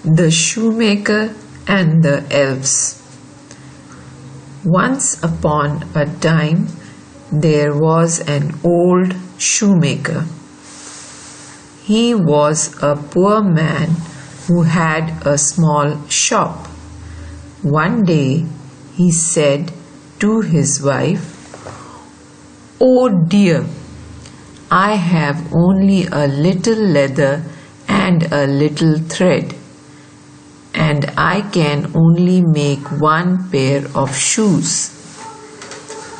The Shoemaker and the Elves. Once upon a time, there was an old shoemaker. He was a poor man who had a small shop. One day, he said to his wife, "Oh dear, I have only a little leather and a little thread, and I can only make one pair of shoes.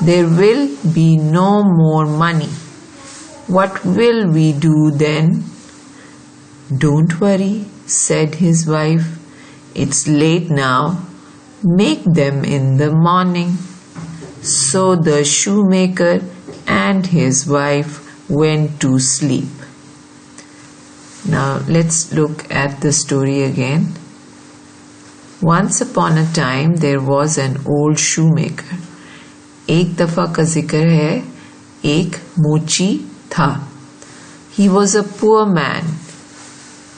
There will be no more money. What will we do then?" "Don't worry," said his wife. "It's late now. Make them in the morning." So the shoemaker and his wife went to sleep. Now let's look at the story again. Once upon a time there was an old shoemaker. एक दफा का जिक्र है, एक मोची था. He was a poor man.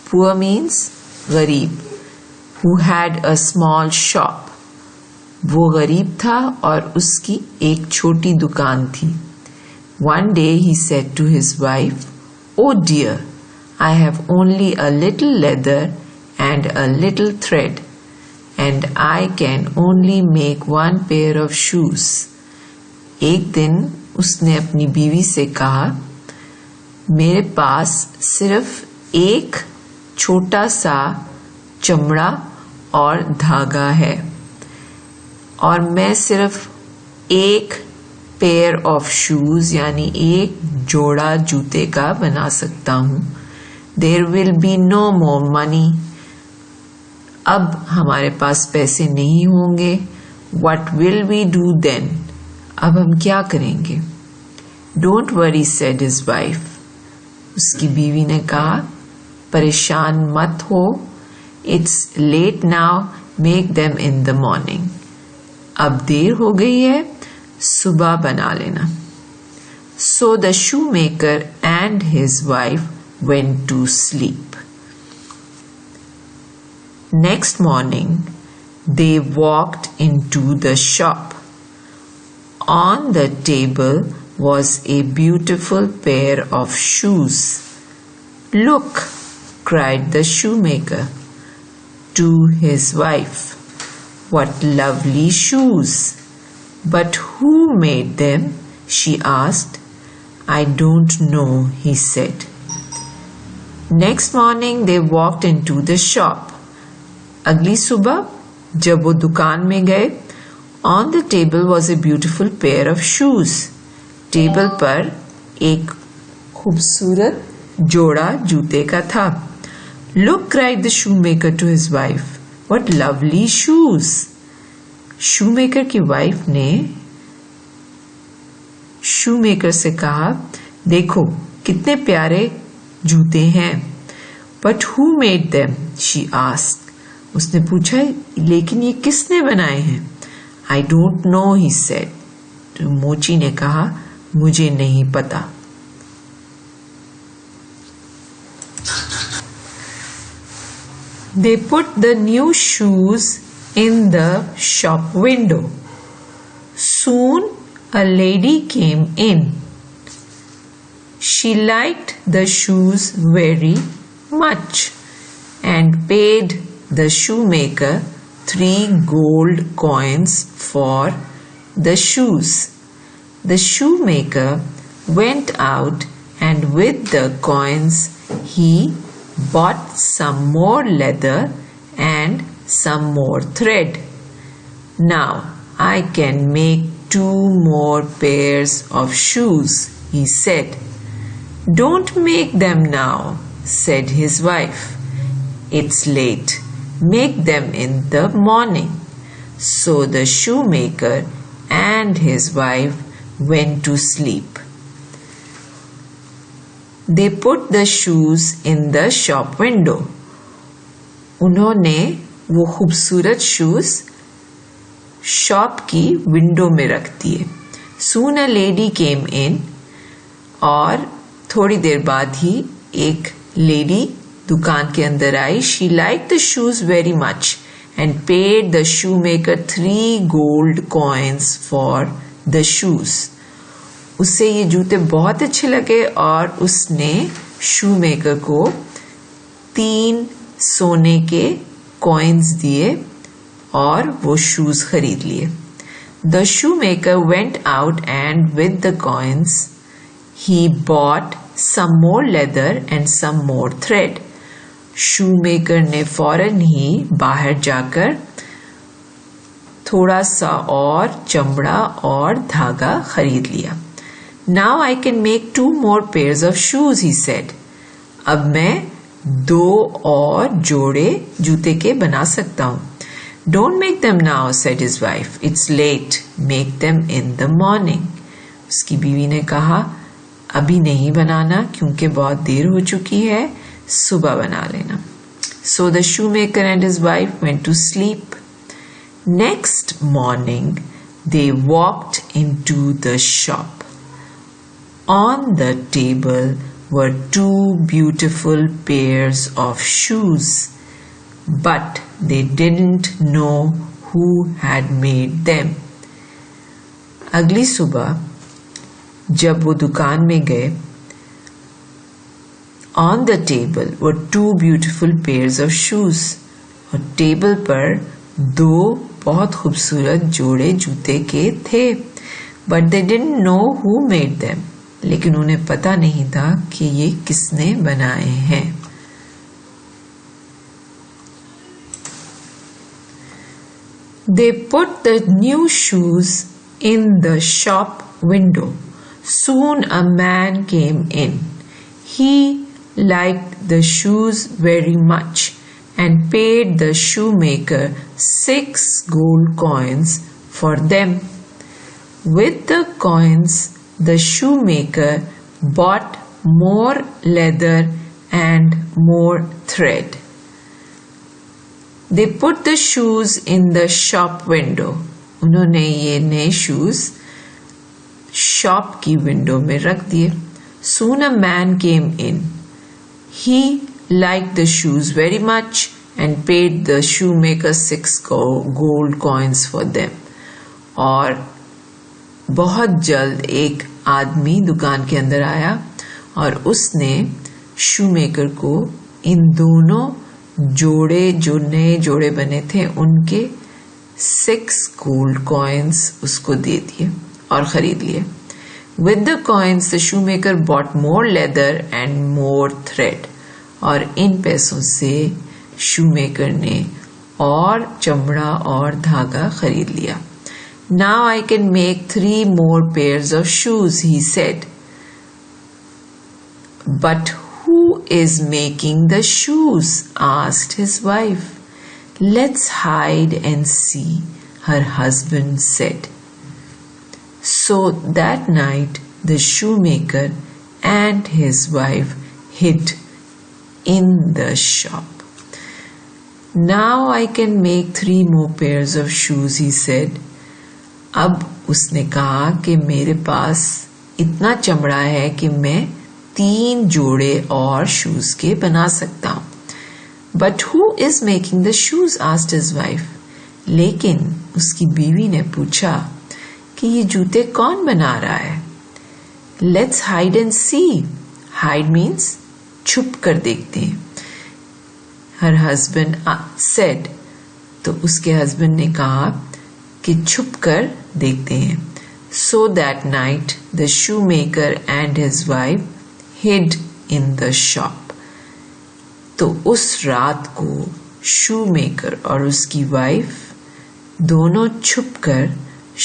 Poor means गरीब. Who had a small shop. वो गरीब था और उसकी एक छोटी दुकान थी. One day he said to his wife, "Oh dear, I have only a little leather and a little thread, and I can only make one pair of shoes." एक दिन उसने अपनी बीवी से कहा, "मेरे पास सिर्फ एक छोटा सा चमड़ा और धागा है और मैं सिर्फ एक पेयर ऑफ शूज यानी एक जोड़ा जूते का बना सकता हूँ. There will be no more money. अब हमारे पास पैसे नहीं होंगे. What will we do then? अब हम क्या करेंगे? Don't worry, said his wife. उसकी बीवी ने कहा, परेशान मत हो. It's late now, make them in the morning. अब देर हो गई है, सुबह बना लेना. So the shoemaker and his wife went to sleep. Next morning, they walked into the shop. On the table was a beautiful pair of shoes. "Look," cried the shoemaker to his wife, "what lovely shoes! But who made them?" she asked. "I don't know," he said. Next morning they walked into the shop. अगली सुबह जब वो दुकान में गए, on the table was a beautiful pair of shoes. Table पर एक खूबसूरत जोड़ा जूते का था. "Look," cried the shoemaker to his wife, "what lovely shoes!" Shoemaker की वाइफ ने शूमेकर से कहा, "देखो कितने प्यारे जूते हैं." "But who made them?" she asked. उसने पूछा, लेकिन ये किसने बनाए हैं? "I don't know," he said. तो मोची ने कहा, मुझे नहीं पता. They put the new shoes in the shop window. Soon a lady came in. She liked the shoes very much and paid the shoemaker 3 gold coins for the shoes. The shoemaker went out and with the coins he bought some more leather and some more thread. "Now I can make 2 more pairs of shoes," he said. "Don't make them now," said his wife. "It's late. Make them in the morning." So the shoemaker and his wife went to sleep. They put the shoes in the shop window. उन्होंने वो खूबसूरत shoes shop की window में रख दिए. Soon a lady came in. और थोड़ी देर बाद ही एक लेडी दुकान के अंदर आई. She liked the shoes very much and paid the shoemaker 3 gold coins for the shoes. उसे ये जूते बहुत अच्छे लगे और उसने शूमेकर को 3 सोने के कॉइन्स दिए और वो शूज खरीद लिए. The shoemaker went out and with the coins he bought some more leather and some more thread. Shoemaker ने फौरन ही बाहर जाकर थोड़ा सा और चमड़ा और धागा खरीद लिया. Now I can make 2 more pairs of shoes, he said. अब मैं 2 और जोड़े जूते के बना सकता हूँ. Don't make them now, said his wife. It's late. Make them in the morning. उसकी बीवी ने कहा, अभी नहीं बनाना क्योंकि बहुत देर हो चुकी है, सुबह बना लेना. So the shoemaker and his wife went to sleep. Next morning, they walked into the shop. On the table were 2 beautiful pairs of shoes, but they didn't know who had made them. अगली सुबह जब वो दुकान में गए, on the table were 2 beautiful pairs of shoes. और table पर 2 बहुत खूबसूरत जोड़े जूते के थे. But they didn't know who made them. लेकिन उन्हें पता नहीं था कि ये किसने बनाए हैं. They put the new shoes in the shop window. Soon a man came in. He liked the shoes very much and paid the shoemaker 6 gold coins for them. With the coins, the shoemaker bought more leather and more thread. They put the shoes in the shop window. उन्होंने ये नए shoes shop की window में रख दिए. Soon a man came in. He liked the shoes very much and paid the shoemaker 6 gold coins for them. और बहुत जल्द एक आदमी दुकान के अंदर आया और उसने शूमेकर को इन दोनों जोड़े जो नए जोड़े बने थे उनके 6 गोल्ड कॉइन्स उसको दे दिए और खरीद लिए. With the coins, the shoemaker bought more leather and more thread. और इन पैसों से शूमेकर ने और चमड़ा और धागा खरीद लिया. Now I can make 3 more pairs of shoes, he said. But who is making the shoes? Asked his wife. Let's hide and see, her husband said. So that night the shoemaker and his wife hid in the shop. Now I can make 3 more pairs of shoes, he said. अब उसने कहा कि मेरे पास इतना चमड़ा है कि मैं 3 जोड़े और शूज के बना सकता हूँ. But who is making the shoes? asked his wife. लेकिन उसकी बीवी ने पूछा कि ये जूते कौन बना रहा है. Let's hide and see. Hide means छुप कर देखते हैं. Her husband said. तो उसके हस्बैंड ने कहा कि छुप कर देखते हैं. So that night the shoemaker and his wife hid in the shop. तो उस रात को शूमेकर और उसकी वाइफ दोनों छुपकर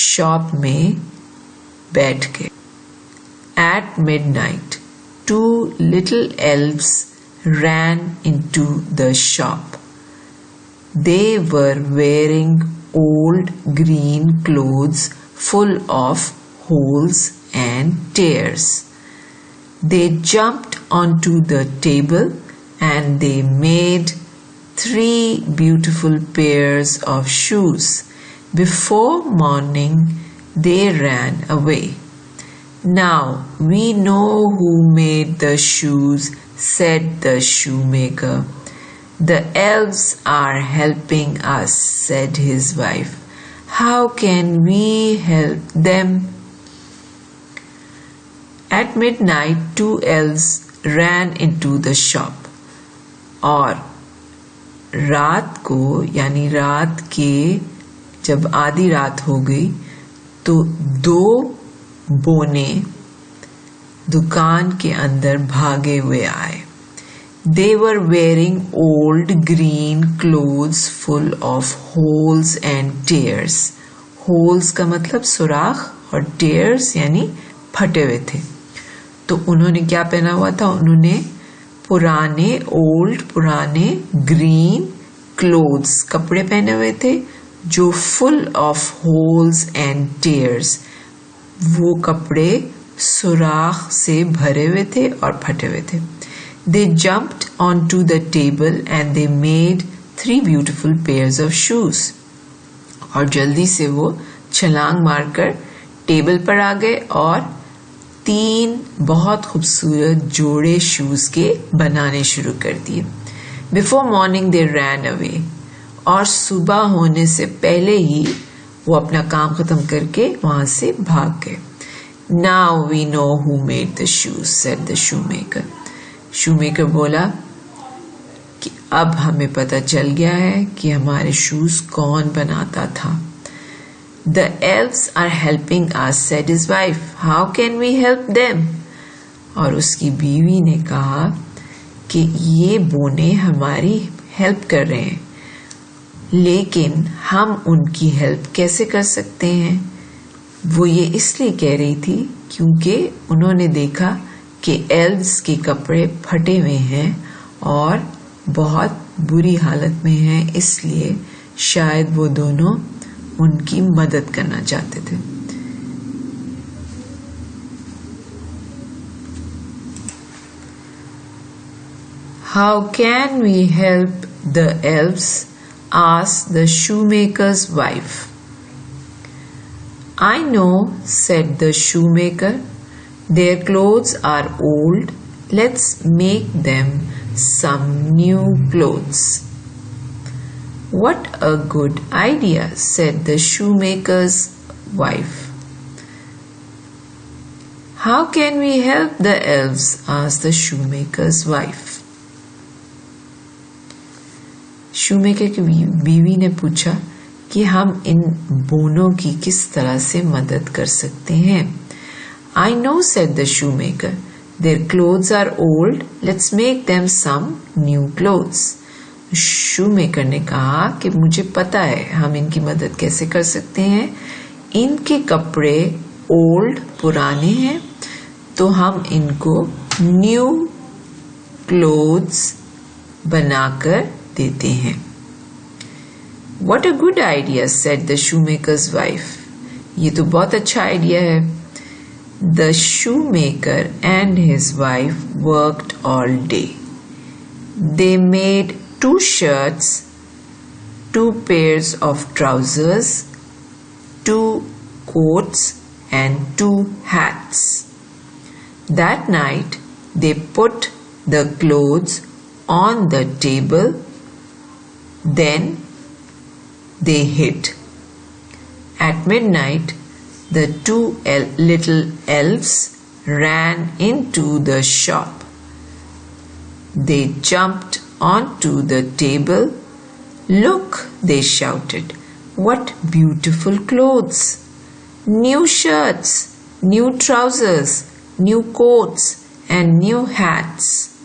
शॉप में बैठ गए. At midnight, 2 little elves ran into the shop. They were wearing old green clothes full of holes and tears. They jumped onto the table and they made 3 beautiful pairs of shoes. Before morning, they ran away. Now we know who made the shoes said the shoemaker. The elves are helping us, said his wife. How can we help them? At midnight, 2 elves ran into the shop. और रात को यानी रात के जब आधी रात हो गई तो 2 बोने दुकान के अंदर भागे हुए आए. They were wearing old green clothes full of holes and tears. Holes का मतलब सुराख और tears यानी फटे हुए थे. तो उन्होंने क्या पहना हुआ था? उन्होंने पुराने green clothes कपड़े पहने हुए थे जो full of holes and tears. वो कपड़े सुराख से भरे हुए थे और फटे हुए थे. They jumped onto the table and they made 3 beautiful pairs of shoes. और जल्दी से वो छलांग मारकर टेबल पर आ गए और 3 बहुत खूबसूरत जोड़े शूज के बनाने शुरू कर दिए. Before morning they ran away. और सुबह होने से पहले ही वो अपना काम खत्म करके वहां से भाग गए. Now we know who made the shoes, said the shoemaker. Shoemaker बोला कि अब हमें पता चल गया है कि हमारे शूज कौन बनाता था. The elves are helping us, said his wife. How can we help them? और उसकी बीवी ने कहा कि ये बोने हमारी हेल्प कर रहे हैं, लेकिन हम उनकी हेल्प कैसे कर सकते हैं? वो ये इसलिए कह रही थी क्योंकि उन्होंने देखा कि एल्व्स के कपड़े फटे हुए हैं और बहुत बुरी हालत में हैं, इसलिए शायद वो दोनों उनकी मदद करना चाहते थे. How can we help the elves? asked the shoemaker's wife. I know, said the shoemaker. Their clothes are old. Let's make them some new clothes. What a good idea, said the shoemaker's wife. How can we help the elves? asked the shoemaker's wife. shoemaker की बीवी ने पूछा कि हम इन Bono की किस तरह से मदद कर सकते हैं. I know, said the shoemaker. Their clothes are old. Let's make them some new clothes. shoemaker ने कहा कि मुझे पता है हम इनकी मदद कैसे कर सकते हैं. इनके कपड़े old पुराने हैं तो हम इनको new clothes बनाकर देते हैं. What a good idea, said the shoemaker's wife. ये तो बहुत अच्छा आइडिया है. The shoemaker and his wife worked all day. They made 2 shirts, 2 pairs of trousers, 2 coats and 2 hats. That night they put the clothes on the table. Then they hid. At midnight the 2 little elves ran into the shop. They jumped onto the table. Look, they shouted. What beautiful clothes! New shirts, new trousers, new coats and new hats.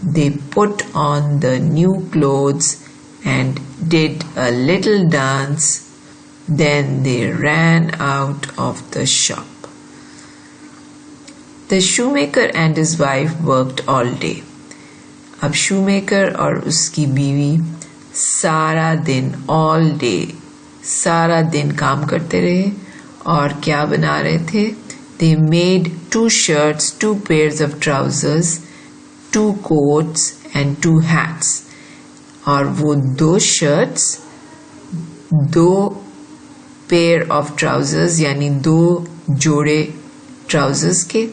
They put on the new clothes and did a little dance. Then they ran out of the shop. The shoemaker and his wife worked all day. अब shoemaker और उसकी बीवी सारा दिन all day सारा दिन काम करते रहे और क्या बना रहे थे? They made 2 shirts, 2 pairs of trousers, 2 coats and 2 hats. और वो 2 shirts, 2 pair of trousers यानी 2 जोड़े trousers के,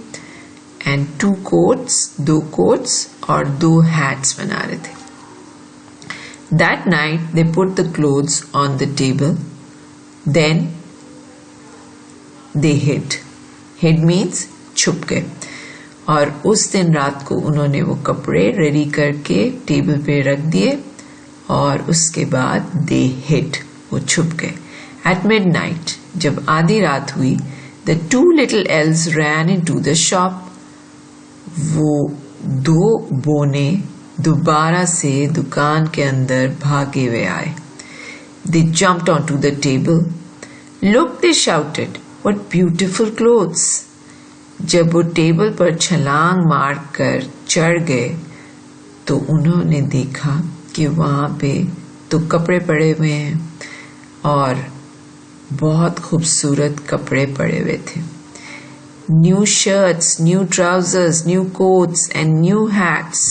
and 2 coats, 2 coats और 2 hats बना रहे थे. That night they put the clothes on the table. Then they hid. Hid means छुप गए. और उस दिन रात को उन्होंने वो कपड़े रेडी करके टेबल पे रख दिए और उसके बाद they hid, वो छुप गए. At midnight, जब आधी रात हुई, the 2 little elves ran into the shop. वो 2 बोने दोबारा से दुकान के अंदर भागे हुए आए. They jumped onto the table. Look, they shouted, what beautiful clothes. जब वो टेबल पर छलांग मारकर चढ़ गए तो उन्होंने देखा कि वहां पे तो कपड़े पड़े हुए हैं और बहुत खूबसूरत कपड़े पड़े हुए थे. New shirts, new trousers, new coats and new hats.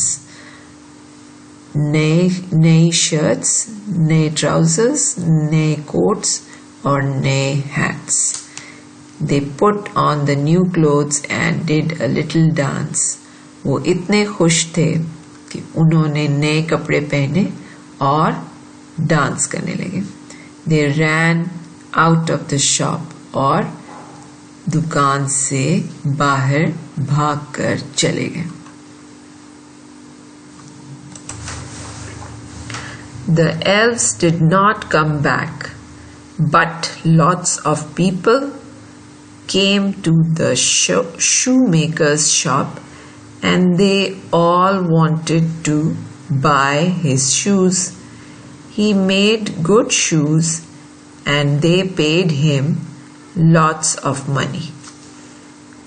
नई shirts, नए trousers, नए coats और नए hats. They put on the new clothes and did a little dance. वो इतने खुश थे कि उन्होंने नए कपड़े पहने और डांस करने लगे. They ran out of the shop और दुकान से बाहर भागकर चले गए. The elves did not come back, but lots of people came to the shoemaker's shop and they all wanted to buy his shoes. He made good shoes and they paid him lots of money.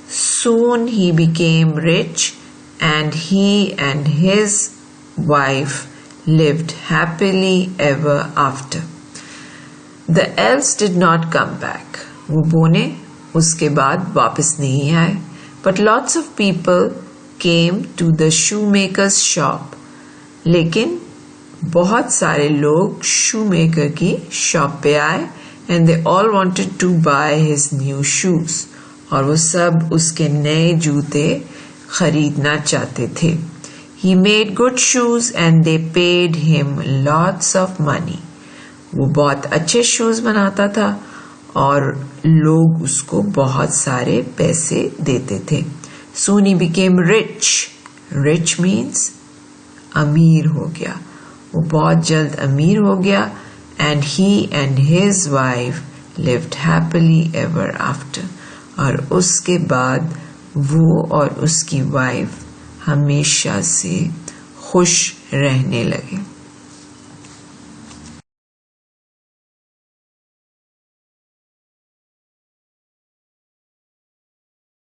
Soon he became rich and he and his wife lived happily ever after. The elves did not come back. वो बोने उसके बाद वापस नहीं आए. But lots of people came to the shoemaker's shop. लेकिन बहुत सारे लोग shoemaker की शॉप पे आए and they all wanted to buy his new shoes. और वो सब उसके नए जूते खरीदना चाहते थे. He made good shoes and they paid him lots of money. वो बहुत अच्छे शूज बनाता था और लोग उसको बहुत सारे पैसे देते थे. Soon he became rich. Rich means अमीर हो गया. वो बहुत जल्द अमीर हो गया and he and his wife lived happily ever after. और उसके बाद वो और उसकी वाइफ हमेशा से खुश रहने लगे.